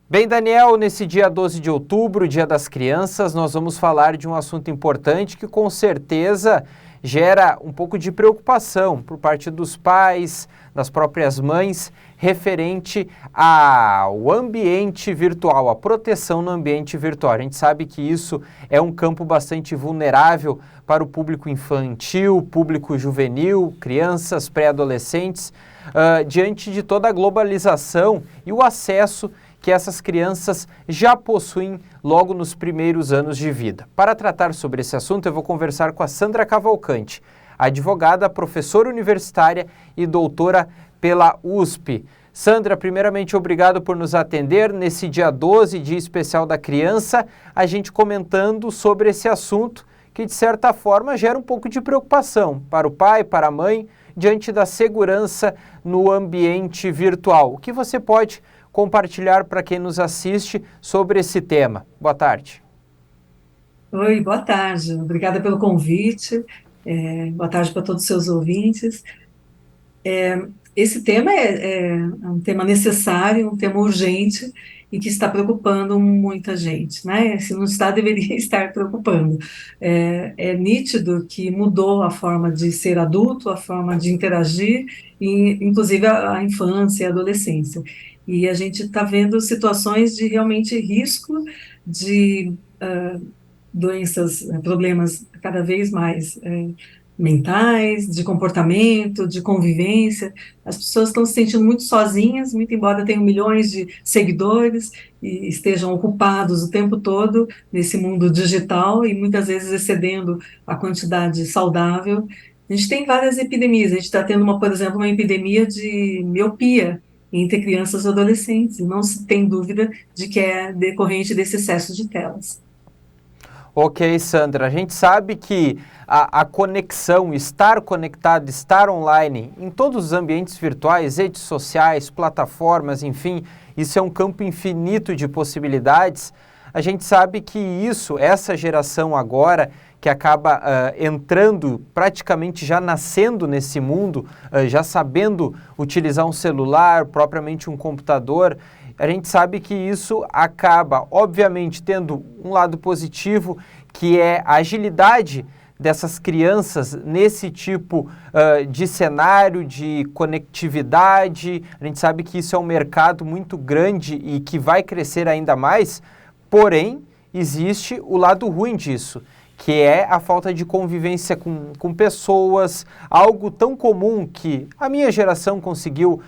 Bem, Daniel, nesse dia 12 de outubro, Dia das Crianças, nós vamos falar de um assunto importante que com certeza gera um pouco de preocupação por parte dos pais, das próprias mães, referente ao ambiente virtual, a proteção no ambiente virtual. A gente sabe que isso é um campo bastante vulnerável para o público infantil, público juvenil, crianças, pré-adolescentes, diante de toda a globalização e o acesso que essas crianças já possuem logo nos primeiros anos de vida. Para tratar sobre esse assunto, eu vou conversar com a Sandra Cavalcante, advogada, professora universitária e doutora pela USP. Sandra, primeiramente, obrigado por nos atender nesse dia 12, Dia Especial da Criança, a gente comentando sobre esse assunto que, de certa forma, gera um pouco de preocupação para o pai, para a mãe, diante da segurança no ambiente virtual. O que você pode compartilhar para quem nos assiste sobre esse tema? Boa tarde. Oi, boa tarde. Obrigada pelo convite. Boa tarde para todos os seus ouvintes. Esse tema é um tema necessário, um tema urgente e que está preocupando muita gente, né? Se não está, deveria estar preocupando. É nítido que mudou a forma de ser adulto, a forma de interagir, e inclusive a infância e a adolescência. E a gente está vendo situações de realmente risco de doenças, problemas cada vez mais mentais, de comportamento, de convivência. As pessoas estão se sentindo muito sozinhas, muito embora tenham milhões de seguidores e estejam ocupados o tempo todo nesse mundo digital e muitas vezes excedendo a quantidade saudável. A gente tem várias epidemias. A gente está tendo, por exemplo, uma epidemia de miopia entre crianças e adolescentes. E não se tem dúvida de que é decorrente desse excesso de telas. Ok, Sandra, a gente sabe que a conexão, estar conectado, estar online em todos os ambientes virtuais, redes sociais, plataformas, enfim, isso é um campo infinito de possibilidades. A gente sabe que isso, essa geração agora, que acaba entrando, praticamente já nascendo nesse mundo, já sabendo utilizar um celular, propriamente um computador, a gente sabe que isso acaba, obviamente, tendo um lado positivo, que é a agilidade dessas crianças nesse tipo de cenário, de conectividade. A gente sabe que isso é um mercado muito grande e que vai crescer ainda mais, porém, existe o lado ruim disso, que é a falta de convivência com pessoas, algo tão comum que a minha geração conseguiu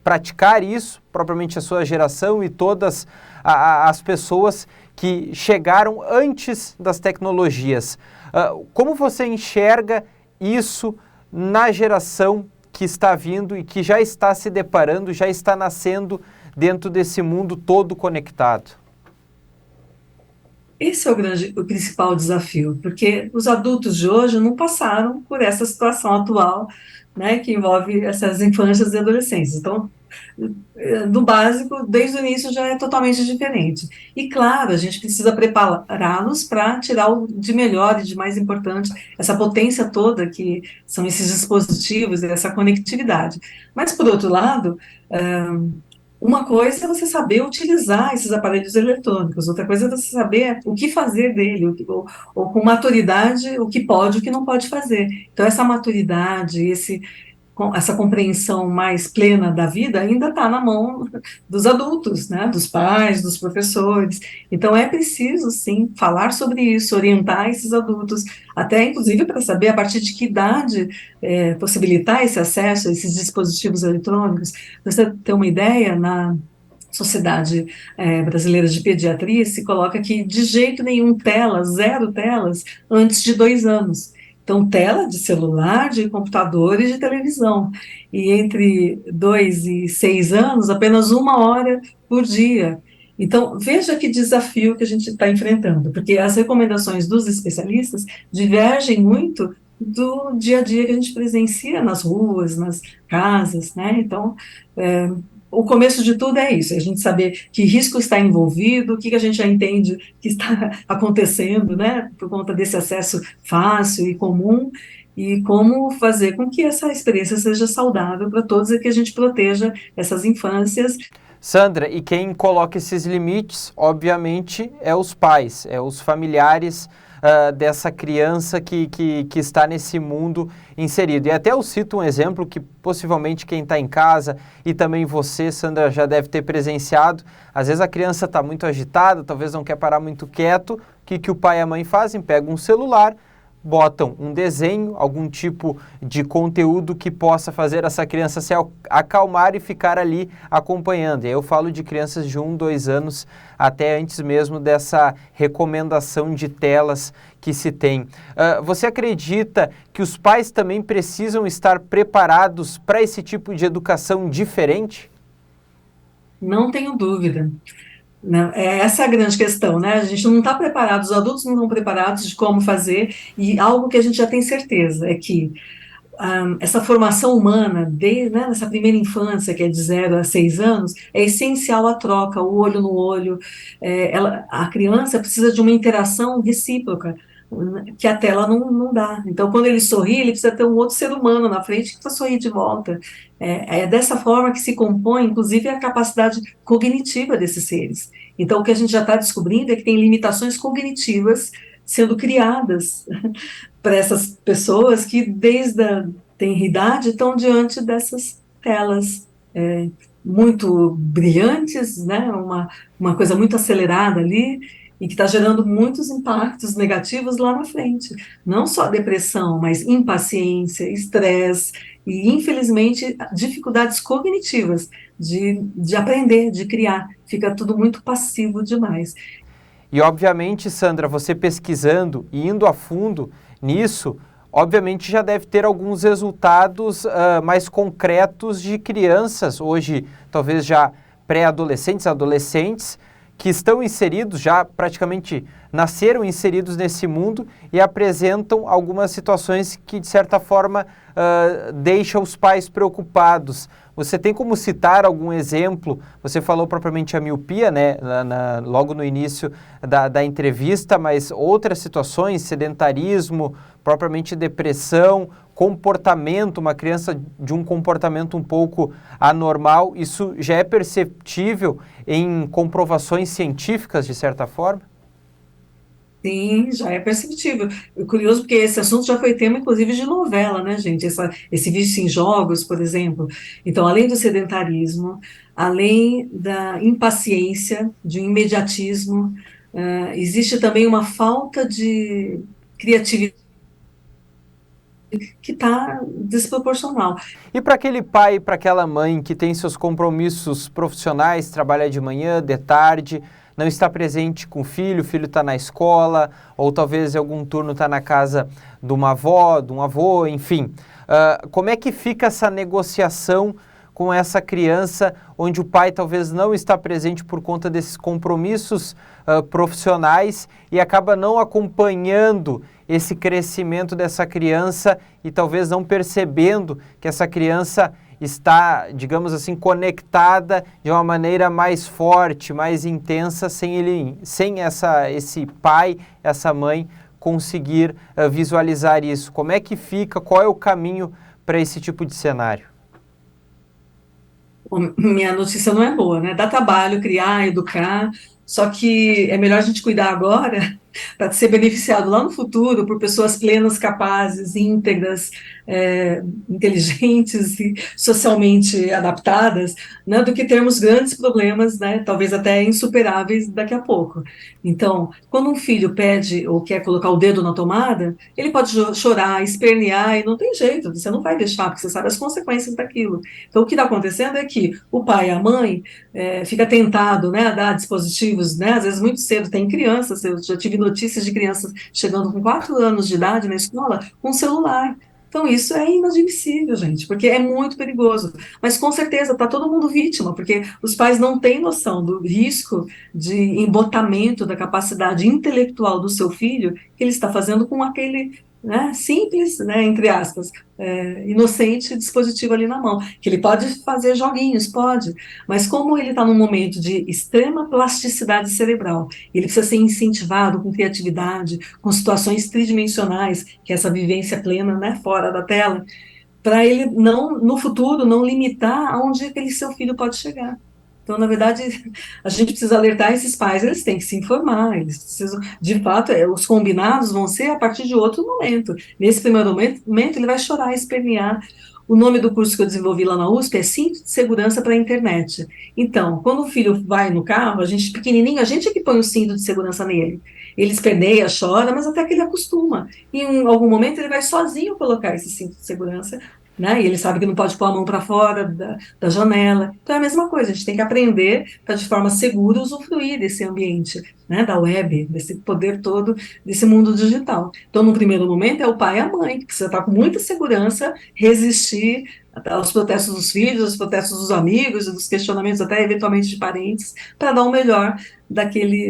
praticar isso, propriamente a sua geração e todas as pessoas que chegaram antes das tecnologias. Como você enxerga isso na geração que está vindo e que já está se deparando, já está nascendo dentro desse mundo todo conectado? Esse é o principal desafio, porque os adultos de hoje não passaram por essa situação atual, né, que envolve essas infâncias e adolescências. Então, do básico, desde o início já é totalmente diferente. E claro, a gente precisa prepará-los para tirar o de melhor e de mais importante, essa potência toda que são esses dispositivos, essa conectividade. Mas, por outro lado, uma coisa é você saber utilizar esses aparelhos eletrônicos, outra coisa é você saber o que fazer dele, ou com maturidade, o que pode e o que não pode fazer. Então, essa maturidade, essa compreensão mais plena da vida ainda está na mão dos adultos, né, dos pais, dos professores. Então é preciso, sim, falar sobre isso, orientar esses adultos, até inclusive para saber a partir de que idade possibilitar esse acesso a esses dispositivos eletrônicos. Para você ter uma ideia, na Sociedade Brasileira de Pediatria se coloca que de jeito nenhum telas, zero telas, antes de 2 anos. Então, tela de celular, de computador e de televisão. E entre 2 e 6 anos, apenas 1 hora por dia. Então, veja que desafio que a gente está enfrentando, porque as recomendações dos especialistas divergem muito do dia a dia que a gente presencia nas ruas, nas casas, né? Então, é, o começo de tudo é isso, é a gente saber que risco está envolvido, o que a gente já entende que está acontecendo, né, por conta desse acesso fácil e comum, e como fazer com que essa experiência seja saudável para todos e que a gente proteja essas infâncias. Sandra, e quem coloca esses limites, obviamente, é os pais, é os familiares dessa criança que está nesse mundo inserido. E até eu cito um exemplo que possivelmente quem está em casa e também você, Sandra, já deve ter presenciado. Às vezes a criança está muito agitada, talvez não quer parar muito quieto. O que o pai e a mãe fazem? Pegam um celular, botam um desenho, algum tipo de conteúdo que possa fazer essa criança se acalmar e ficar ali acompanhando. E aí eu falo de crianças de 1, 2 anos, até antes mesmo dessa recomendação de telas que se tem. Você acredita que os pais também precisam estar preparados para esse tipo de educação diferente? Não tenho dúvida. Né? Essa é a grande questão, né? A gente não está preparado, os adultos não estão preparados de como fazer, e algo que a gente já tem certeza é que essa formação humana, né, nessa primeira infância, que é de 0 a 6 anos, é essencial a troca, o olho no olho. A criança precisa de uma interação recíproca, que a tela não dá. Então, quando ele sorri, ele precisa ter um outro ser humano na frente que precisa sorrir de volta. É dessa forma que se compõe, inclusive, a capacidade cognitiva desses seres. Então, o que a gente já está descobrindo é que tem limitações cognitivas sendo criadas para essas pessoas que, desde a tenridade, estão diante dessas telas muito brilhantes, né? Uma coisa muito acelerada ali, e que está gerando muitos impactos negativos lá na frente. Não só depressão, mas impaciência, estresse e, infelizmente, dificuldades cognitivas de aprender, de criar. Fica tudo muito passivo demais. E, obviamente, Sandra, você pesquisando e indo a fundo nisso, obviamente já deve ter alguns resultados mais concretos de crianças, hoje talvez já pré-adolescentes, adolescentes, que estão inseridos, já praticamente nasceram inseridos nesse mundo e apresentam algumas situações que, de certa forma, deixam os pais preocupados. Você tem como citar algum exemplo? Você falou propriamente a miopia, né, logo no início da entrevista, mas outras situações, sedentarismo, propriamente depressão, comportamento, uma criança de um comportamento um pouco anormal, isso já é perceptível em comprovações científicas, de certa forma? Sim, já é perceptível. É curioso porque esse assunto já foi tema, inclusive, de novela, né, gente? Esse vício em jogos, por exemplo. Então, além do sedentarismo, além da impaciência, de um imediatismo, existe também uma falta de criatividade que está desproporcional. E para aquele pai, para aquela mãe que tem seus compromissos profissionais, trabalha de manhã, de tarde, não está presente com o filho está na escola, ou talvez em algum turno está na casa de uma avó, de um avô, enfim. Como é que fica essa negociação com essa criança, onde o pai talvez não está presente por conta desses compromissos profissionais e acaba não acompanhando esse crescimento dessa criança e talvez não percebendo que essa criança está, digamos assim, conectada de uma maneira mais forte, mais intensa, sem esse pai, essa mãe conseguir visualizar isso. Como é que fica? Qual é o caminho para esse tipo de cenário? Minha notícia não é boa, né? Dá trabalho criar, educar, só que é melhor a gente cuidar agora para ser beneficiado lá no futuro por pessoas plenas, capazes, íntegras, inteligentes e socialmente adaptadas, né, do que termos grandes problemas, né, talvez até insuperáveis daqui a pouco. Então, quando um filho pede ou quer colocar o dedo na tomada, ele pode chorar, espernear e não tem jeito, você não vai deixar, porque você sabe as consequências daquilo. Então, o que está acontecendo é que o pai e a mãe fica tentado, né, a dar dispositivos, né, às vezes muito cedo, tem crianças, eu já tive notícias de crianças chegando com 4 anos de idade na escola com celular. Então, isso é inadmissível, gente, porque é muito perigoso. Mas, com certeza, está todo mundo vítima, porque os pais não têm noção do risco de embotamento da capacidade intelectual do seu filho que ele está fazendo com aquele, né, simples, né, entre aspas, inocente dispositivo ali na mão, que ele pode fazer joguinhos, pode, mas como ele está num momento de extrema plasticidade cerebral, ele precisa ser incentivado com criatividade, com situações tridimensionais, que é essa vivência plena, né, fora da tela, para ele não, no futuro, não limitar aonde aquele seu filho pode chegar. Então, na verdade, a gente precisa alertar esses pais, eles têm que se informar, eles precisam, de fato, os combinados vão ser a partir de outro momento. Nesse primeiro momento, ele vai chorar, espernear. O nome do curso que eu desenvolvi lá na USP é Cinto de Segurança para a Internet. Então, quando o filho vai no carro, a gente pequenininho, a gente é que põe o cinto de segurança nele. Ele esperneia, chora, mas até que ele acostuma. E em algum momento ele vai sozinho colocar esse cinto de segurança, né? E ele sabe que não pode pôr a mão para fora da janela. Então é a mesma coisa, a gente tem que aprender para de forma segura usufruir desse ambiente, né, da web, desse poder todo, desse mundo digital. Então, no primeiro momento, é o pai e a mãe que precisa estar com muita segurança, resistir aos protestos dos filhos, aos protestos dos amigos, dos questionamentos até eventualmente de parentes, para dar o melhor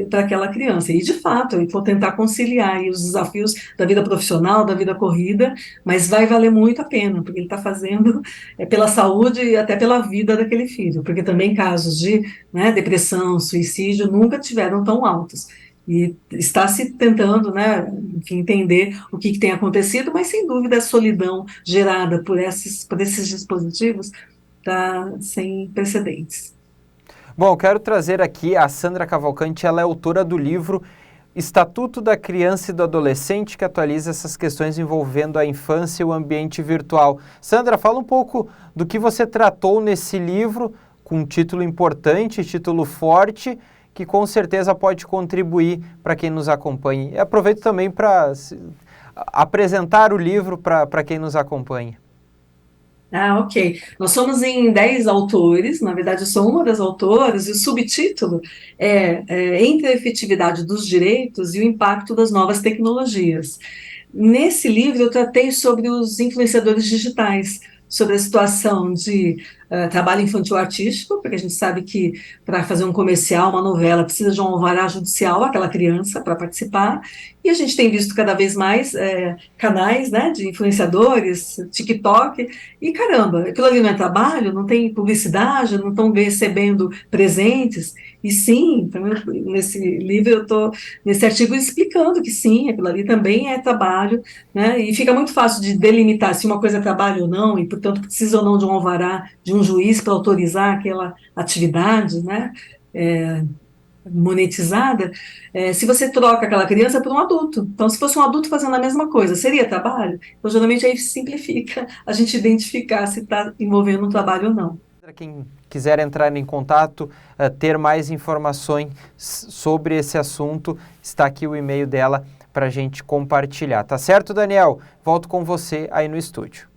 para aquela criança. E, de fato, eu vou tentar conciliar aí os desafios da vida profissional, da vida corrida, mas vai valer muito a pena, porque ele está fazendo pela saúde e até pela vida daquele filho, porque também casos de, né, depressão, suicídio nunca tiveram tão altos. E está se tentando, né, enfim, entender o que tem acontecido, mas sem dúvida a solidão gerada por esses dispositivos está sem precedentes. Bom, quero trazer aqui a Sandra Cavalcante, ela é autora do livro Estatuto da Criança e do Adolescente, que atualiza essas questões envolvendo a infância e o ambiente virtual. Sandra, fala um pouco do que você tratou nesse livro, com um título importante, título forte, que com certeza pode contribuir para quem nos acompanha. E aproveito também para apresentar o livro para quem nos acompanha. Ah, ok. Nós somos em 10 autores, na verdade eu sou uma das autoras, e o subtítulo é Entre a Efetividade dos Direitos e o Impacto das Novas Tecnologias. Nesse livro eu tratei sobre os influenciadores digitais, sobre a situação de trabalho infantil artístico, porque a gente sabe que para fazer um comercial, uma novela, precisa de um alvará judicial, aquela criança, para participar, e a gente tem visto cada vez mais canais, né, de influenciadores, TikTok, e caramba, aquilo ali não é trabalho, não tem publicidade, não estão recebendo presentes, e sim, então, nesse livro eu estou, nesse artigo, explicando que sim, aquilo ali também é trabalho, né, e fica muito fácil de delimitar se uma coisa é trabalho ou não, e portanto precisa ou não de um alvará, de um juiz para autorizar aquela atividade, né, monetizada, se você troca aquela criança por um adulto. Então, se fosse um adulto fazendo a mesma coisa, seria trabalho? Então, geralmente, aí simplifica a gente identificar se está envolvendo um trabalho ou não. Para quem quiser entrar em contato, ter mais informações sobre esse assunto, está aqui o e-mail dela para a gente compartilhar. Tá certo, Daniel? Volto com você aí no estúdio.